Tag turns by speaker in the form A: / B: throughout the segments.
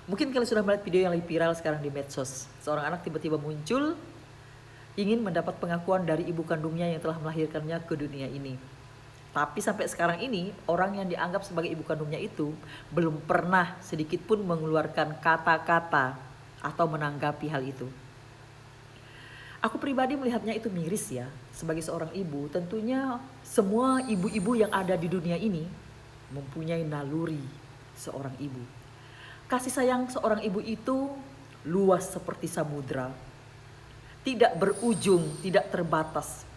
A: Mungkin kalian sudah melihat video yang lagi viral sekarang di medsos. Seorang anak tiba-tiba muncul ingin mendapat pengakuan dari ibu kandungnya yang telah melahirkannya ke dunia ini. Tapi sampai sekarang ini orang yang dianggap sebagai ibu kandungnya itu belum pernah sedikit pun mengeluarkan kata-kata atau menanggapi hal itu. Aku pribadi melihatnya itu miris ya. Sebagai seorang ibu, tentunya semua ibu-ibu yang ada di dunia ini mempunyai naluri seorang ibu. Kasih sayang seorang ibu itu luas seperti samudra. Tidak berujung, tidak terbatas.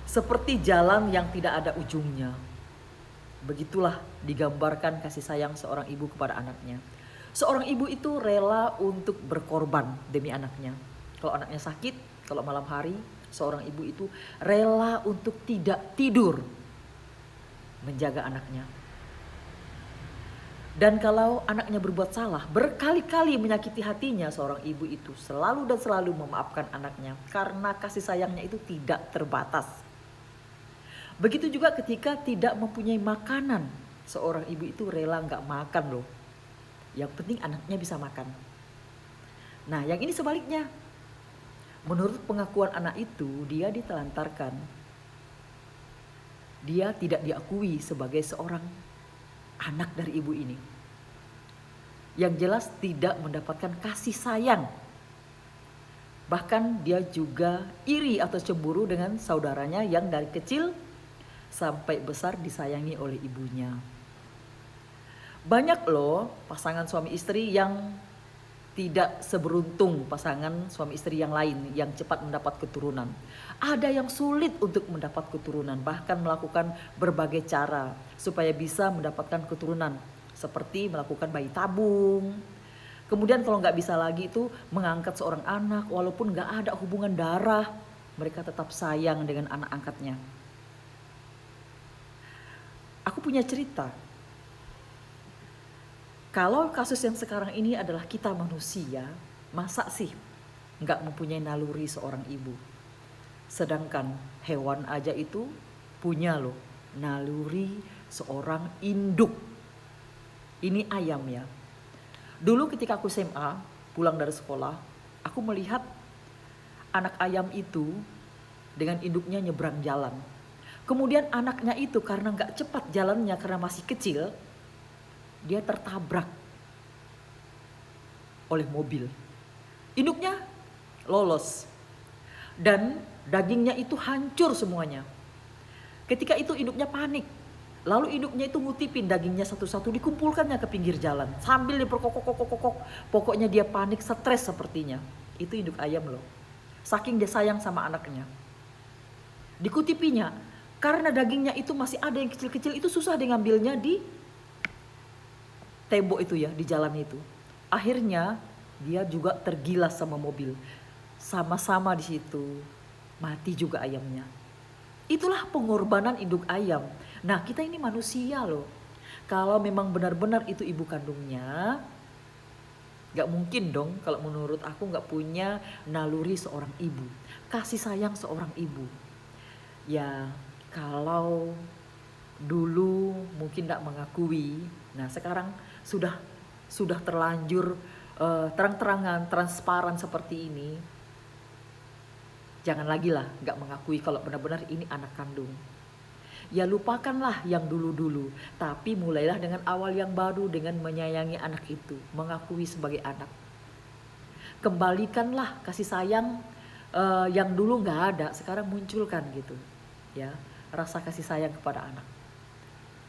A: Seperti jalan yang tidak ada ujungnya. Begitulah digambarkan kasih sayang seorang ibu kepada anaknya. Seorang ibu itu rela untuk berkorban demi anaknya. Kalau anaknya sakit, kalau malam hari, seorang ibu itu rela untuk tidak tidur menjaga anaknya. Dan kalau anaknya berbuat salah, berkali-kali menyakiti hatinya, seorang ibu itu selalu dan selalu memaafkan anaknya karena kasih sayangnya itu tidak terbatas. Begitu juga ketika tidak mempunyai makanan, seorang ibu itu rela nggak makan loh. Yang penting anaknya bisa makan. Nah, yang ini sebaliknya. Menurut pengakuan anak itu, dia ditelantarkan. Dia tidak diakui sebagai seorang anak dari ibu ini. Yang jelas tidak mendapatkan kasih sayang. Bahkan dia juga iri atau cemburu dengan saudaranya yang dari kecil sampai besar disayangi oleh ibunya. Banyak loh pasangan suami istri yang tidak seberuntung pasangan suami istri yang lain yang cepat mendapat keturunan. Ada yang sulit untuk mendapat keturunan, bahkan melakukan berbagai cara supaya bisa mendapatkan keturunan. Seperti melakukan bayi tabung. Kemudian kalau nggak bisa lagi itu mengangkat seorang anak walaupun nggak ada hubungan darah. Mereka tetap sayang dengan anak angkatnya. Aku punya cerita. Kalau kasus yang sekarang ini adalah kita manusia, masa sih nggak mempunyai naluri seorang ibu? Sedangkan hewan aja itu punya loh naluri seorang induk. Ini ayam ya. Dulu ketika aku SMA, pulang dari sekolah, aku melihat anak ayam itu dengan induknya nyebrang jalan. Kemudian anaknya itu karena nggak cepat jalannya karena masih kecil, dia tertabrak oleh mobil. Induknya lolos dan dagingnya itu hancur semuanya. Ketika itu induknya panik, lalu induknya itu ngutipin dagingnya satu-satu, dikumpulkannya ke pinggir jalan sambil diperkokok-kokok. Pokoknya dia panik, stres sepertinya. Itu induk ayam loh. Saking dia sayang sama anaknya. Dikutipinya, karena dagingnya itu masih ada yang kecil-kecil, itu susah dia ngambilnya di tembok itu ya, di jalan itu. Akhirnya dia juga tergilas sama mobil. Sama-sama di situ mati juga ayamnya. Itulah pengorbanan induk ayam. Nah, kita ini manusia loh. Kalau memang benar-benar itu ibu kandungnya, gak mungkin dong kalau menurut aku gak punya naluri seorang ibu. Kasih sayang seorang ibu. Ya, kalau dulu mungkin gak mengakui. Nah, sekarang sudah terlanjur terang-terangan, transparan seperti ini. Jangan lagi lah gak mengakui kalau benar-benar ini anak kandung. Ya lupakanlah yang dulu-dulu, tapi mulailah dengan awal yang baru dengan menyayangi anak itu, mengakui sebagai anak. Kembalikanlah kasih sayang yang dulu gak ada, sekarang munculkan gitu. Ya, rasa kasih sayang kepada anak.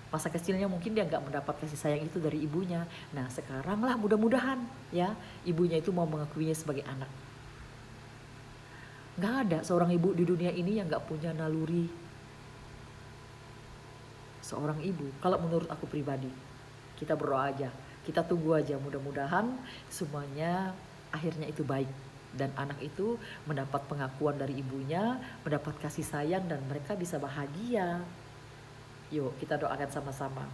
A: Masa kecilnya mungkin dia nggak mendapat kasih sayang itu dari ibunya. Nah sekarang lah mudah-mudahan ya ibunya itu mau mengakuinya sebagai anak. Nggak ada seorang ibu di dunia ini yang nggak punya naluri seorang ibu. Kalau menurut aku pribadi, kita berdoa aja, kita tunggu aja, mudah-mudahan semuanya akhirnya itu baik. Dan anak itu mendapat pengakuan dari ibunya, mendapat kasih sayang dan mereka bisa bahagia. Yuk kita doakan sama-sama.